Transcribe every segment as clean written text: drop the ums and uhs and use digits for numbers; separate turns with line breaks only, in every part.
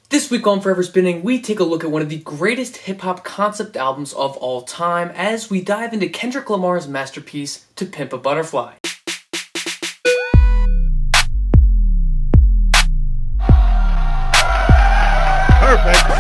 This week on Forever Spinning, we take a look at one of the greatest hip-hop concept albums of all time as we dive into Kendrick Lamar's masterpiece, To Pimp a Butterfly.
Perfect.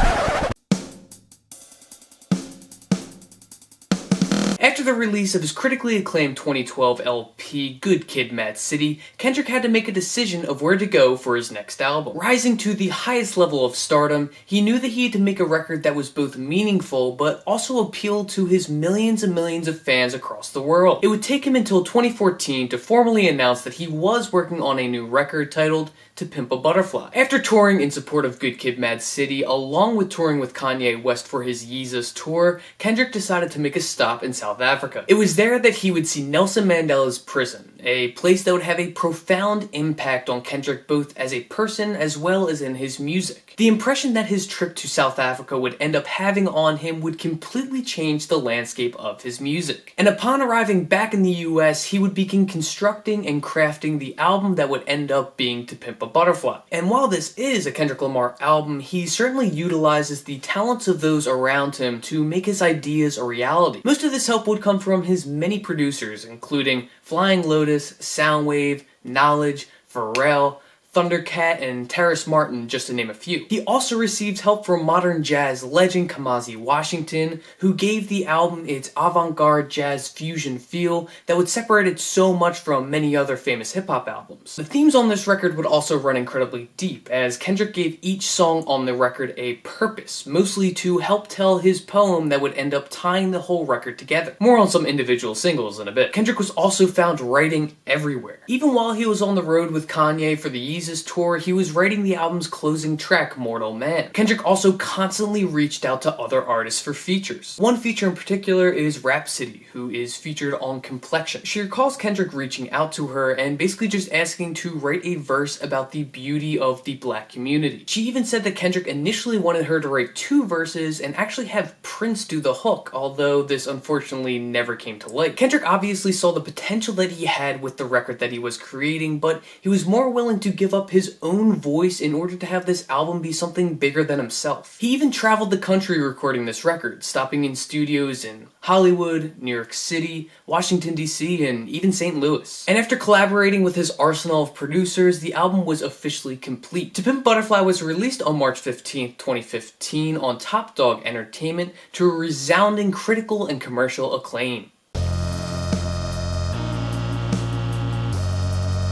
After the release of his critically acclaimed 2012 LP, Good Kid, Mad City, Kendrick had to make a decision of where to go for his next album. Rising to the highest level of stardom, he knew that he had to make a record that was both meaningful but also appealed to his millions and millions of fans across the world. It would take him until 2014 to formally announce that he was working on a new record titled To Pimp a Butterfly. After touring in support of Good Kid, Mad City, along with touring with Kanye West for his Yeezus tour, Kendrick decided to make a stop in South Africa. It was there that he would see Nelson Mandela's prison, a place that would have a profound impact on Kendrick both as a person as well as in his music. The impression that his trip to South Africa would end up having on him would completely change the landscape of his music. And upon arriving back in the US, he would begin constructing and crafting the album that would end up being To Pimp a Butterfly. And while this is a Kendrick Lamar album, he certainly utilizes the talents of those around him to make his ideas a reality. Most of this help would come from his many producers, including Flying Lotus, Soundwave, Knowledge, Pharrell, Thundercat, and Terrace Martin, just to name a few. He also received help from modern jazz legend Kamasi Washington, who gave the album its avant-garde jazz fusion feel that would separate it so much from many other famous hip-hop albums. The themes on this record would also run incredibly deep, as Kendrick gave each song on the record a purpose, mostly to help tell his poem that would end up tying the whole record together. More on some individual singles in a bit. Kendrick was also found writing everywhere. Even while he was on the road with Kanye for the Yeezus tour, he was writing the album's closing track, Mortal Man. Kendrick also constantly reached out to other artists for features. One feature in particular is Rhapsody, who is featured on Complexion. She recalls Kendrick reaching out to her and basically just asking to write a verse about the beauty of the black community. She even said that Kendrick initially wanted her to write 2 verses and actually have Prince do the hook, although this unfortunately never came to light. Kendrick obviously saw the potential that he had with the record that he was creating, but he was more willing to give up his own voice in order to have this album be something bigger than himself. He even traveled the country recording this record, stopping in studios in Hollywood, New York City, Washington DC, and even St. Louis. And after collaborating with his arsenal of producers, the album was officially complete. To Pimp Butterfly was released on March 15, 2015 on Top Dog Entertainment to a resounding critical and commercial acclaim.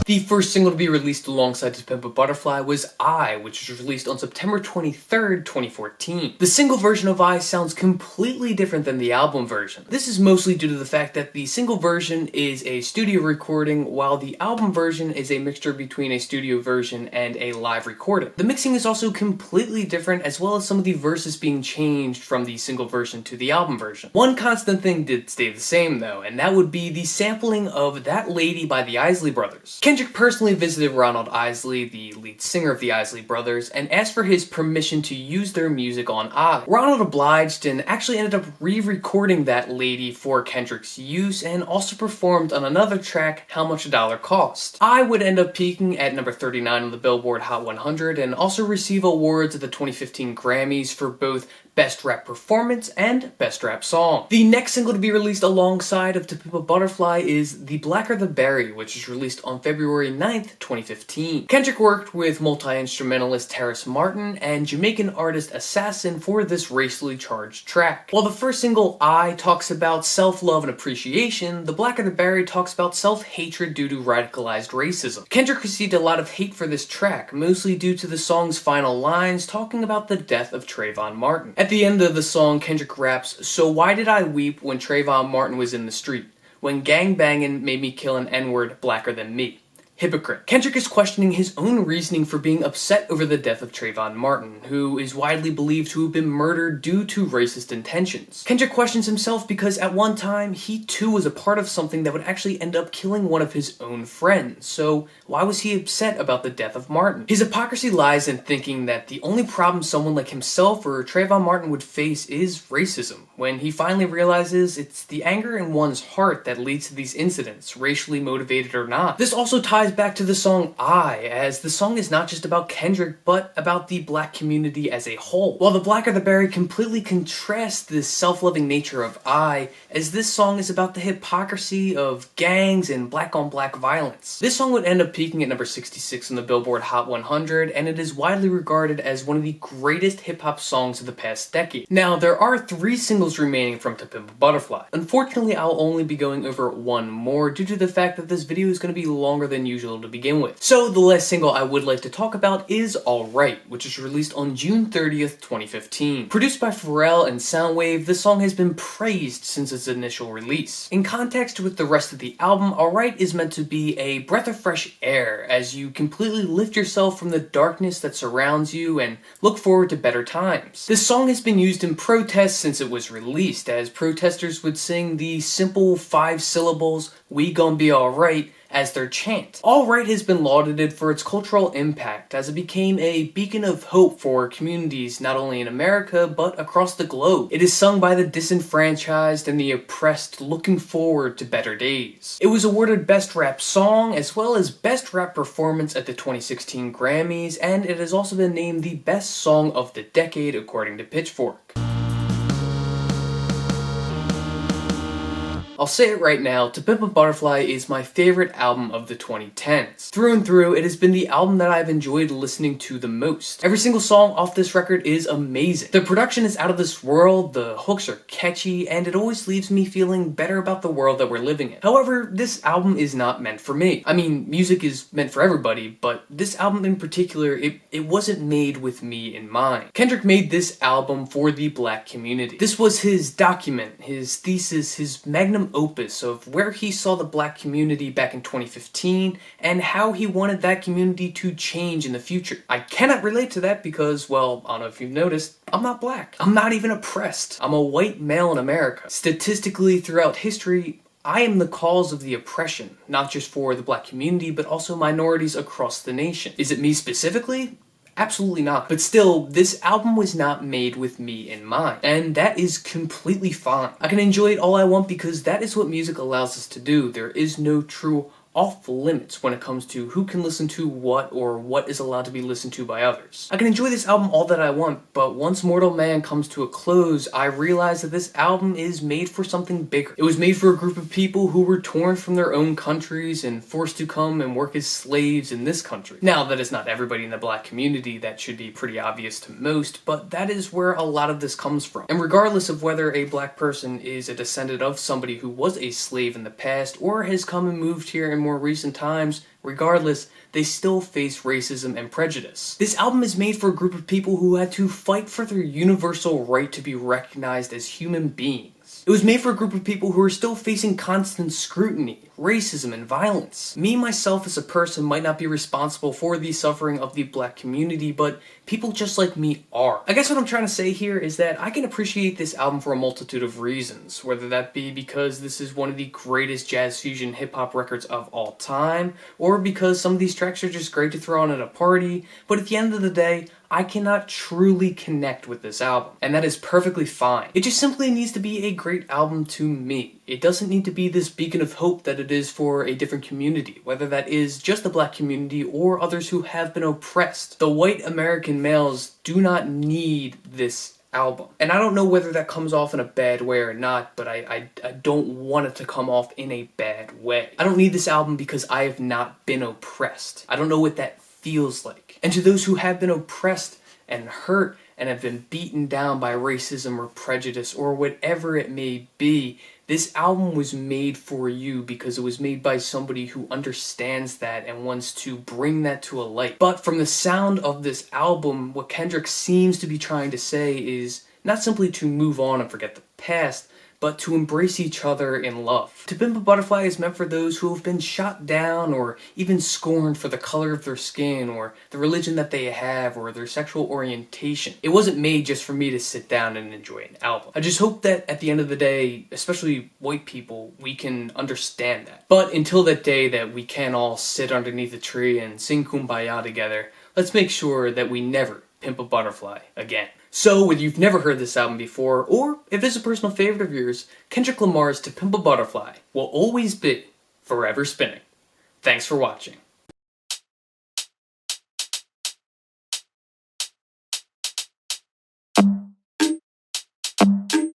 The first single to be released alongside To Pimp a Butterfly was I, which was released on September 23rd, 2014. The single version of I sounds completely different than the album version. This is mostly due to the fact that the single version is a studio recording, while the album version is a mixture between a studio version and a live recording. The mixing is also completely different, as well as some of the verses being changed from the single version to the album version. One constant thing did stay the same though, and that would be the sampling of That Lady by the Isley Brothers. Kendrick personally visited Ronald Isley, the lead singer of the Isley Brothers, and asked for his permission to use their music on I. Ronald obliged and actually ended up re-recording That Lady for Kendrick's use, and also performed on another track, How Much a Dollar Cost. I would end up peaking at number 39 on the Billboard Hot 100 and also receive awards at the 2015 Grammys for both Best Rap Performance and Best Rap Song. The next single to be released alongside of To Pimp a Butterfly is The Blacker the Berry, which was released on February 9th, 2015. Kendrick worked with multi-instrumentalist Terrace Martin and Jamaican artist Assassin for this racially charged track. While the first single, I, talks about self-love and appreciation, The Blacker the Berry talks about self-hatred due to radicalized racism. Kendrick received a lot of hate for this track, mostly due to the song's final lines talking about the death of Trayvon Martin. At the end of the song, Kendrick raps, "So why did I weep when Trayvon Martin was in the street? When gang banging made me kill an N-word blacker than me. Hypocrite." Kendrick is questioning his own reasoning for being upset over the death of Trayvon Martin, who is widely believed to have been murdered due to racist intentions. Kendrick questions himself because at one time, he too was a part of something that would actually end up killing one of his own friends, so why was he upset about the death of Martin? His hypocrisy lies in thinking that the only problem someone like himself or Trayvon Martin would face is racism, when he finally realizes it's the anger in one's heart that leads to these incidents, racially motivated or not. This also ties ties back to the song I, as the song is not just about Kendrick, but about the black community as a whole. While The Blacker the Berry completely contrasts this self-loving nature of I, as this song is about the hypocrisy of gangs and black-on-black violence. This song would end up peaking at number 66 on the Billboard Hot 100, and it is widely regarded as one of the greatest hip-hop songs of the past decade. Now, there are 3 singles remaining from To Pimp a Butterfly. Unfortunately, I'll only be going over one more due to the fact that this video is going to be longer than usual to begin with. So the last single I would like to talk about is Alright, which was released on June 30th, 2015. Produced by Pharrell and Soundwave, this song has been praised since its initial release. In context with the rest of the album, Alright is meant to be a breath of fresh air as you completely lift yourself from the darkness that surrounds you and look forward to better times. This song has been used in protests since it was released, as protesters would sing the simple 5 syllables, "We gon' be alright," as their chant. Alright has been lauded for its cultural impact, as it became a beacon of hope for communities not only in America, but across the globe. It is sung by the disenfranchised and the oppressed looking forward to better days. It was awarded Best Rap Song, as well as Best Rap Performance at the 2016 Grammys, and it has also been named the Best Song of the Decade according to Pitchfork. I'll say it right now, To Pimp a Butterfly is my favorite album of the 2010s. Through and through, it has been the album that I've enjoyed listening to the most. Every single song off this record is amazing. The production is out of this world, the hooks are catchy, and it always leaves me feeling better about the world that we're living in. However, this album is not meant for me. I mean, music is meant for everybody, but this album in particular, it wasn't made with me in mind. Kendrick made this album for the black community. This was his document, his thesis, his magnum opus of where he saw the black community back in 2015 and how he wanted that community to change in the future. I cannot relate to that because, well, I don't know if you've noticed, I'm not black. I'm not even oppressed. I'm a white male in America. Statistically, throughout history, I am the cause of the oppression, not just for the black community, but also minorities across the nation. Is it me specifically? Absolutely not. But still, this album was not made with me in mind, and that is completely fine. I can enjoy it all I want because that is what music allows us to do. There is no true off limits when it comes to who can listen to what or what is allowed to be listened to by others. I can enjoy this album all that I want, but once Mortal Man comes to a close, I realize that this album is made for something bigger. It was made for a group of people who were torn from their own countries and forced to come and work as slaves in this country. Now, that is not everybody in the black community, that should be pretty obvious to most, but that is where a lot of this comes from. And regardless of whether a black person is a descendant of somebody who was a slave in the past or has come and moved here in more recent times, regardless, they still face racism and prejudice. This album is made for a group of people who had to fight for their universal right to be recognized as human beings. It was made for a group of people who are still facing constant scrutiny, racism, and violence. Me, myself, as a person, might not be responsible for the suffering of the black community, but people just like me are. I guess what I'm trying to say here is that I can appreciate this album for a multitude of reasons, whether that be because this is one of the greatest jazz fusion hip-hop records of all time, or because some of these tracks are just great to throw on at a party, but at the end of the day, I cannot truly connect with this album, and that is perfectly fine. It just simply needs to be a great album to me. It doesn't need to be this beacon of hope that it is for a different community, whether that is just the black community or others who have been oppressed. The white American males do not need this album. And I don't know whether that comes off in a bad way or not, but I don't want it to come off in a bad way. I don't need this album because I have not been oppressed. I don't know what that feels like. And to those who have been oppressed and hurt and have been beaten down by racism or prejudice or whatever it may be, this album was made for you because it was made by somebody who understands that and wants to bring that to a light. But from the sound of this album, what Kendrick seems to be trying to say is not simply to move on and forget the past, but to embrace each other in love. To Pimp a Butterfly is meant for those who have been shot down or even scorned for the color of their skin or the religion that they have or their sexual orientation. It wasn't made just for me to sit down and enjoy an album. I just hope that at the end of the day, especially white people, we can understand that. But until that day that we can all sit underneath a tree and sing Kumbaya together, let's make sure that we never Pimp a Butterfly again. So, whether you've never heard this album before, or if it's a personal favorite of yours, Kendrick Lamar's To Pimp a Butterfly will always be forever spinning. Thanks for watching.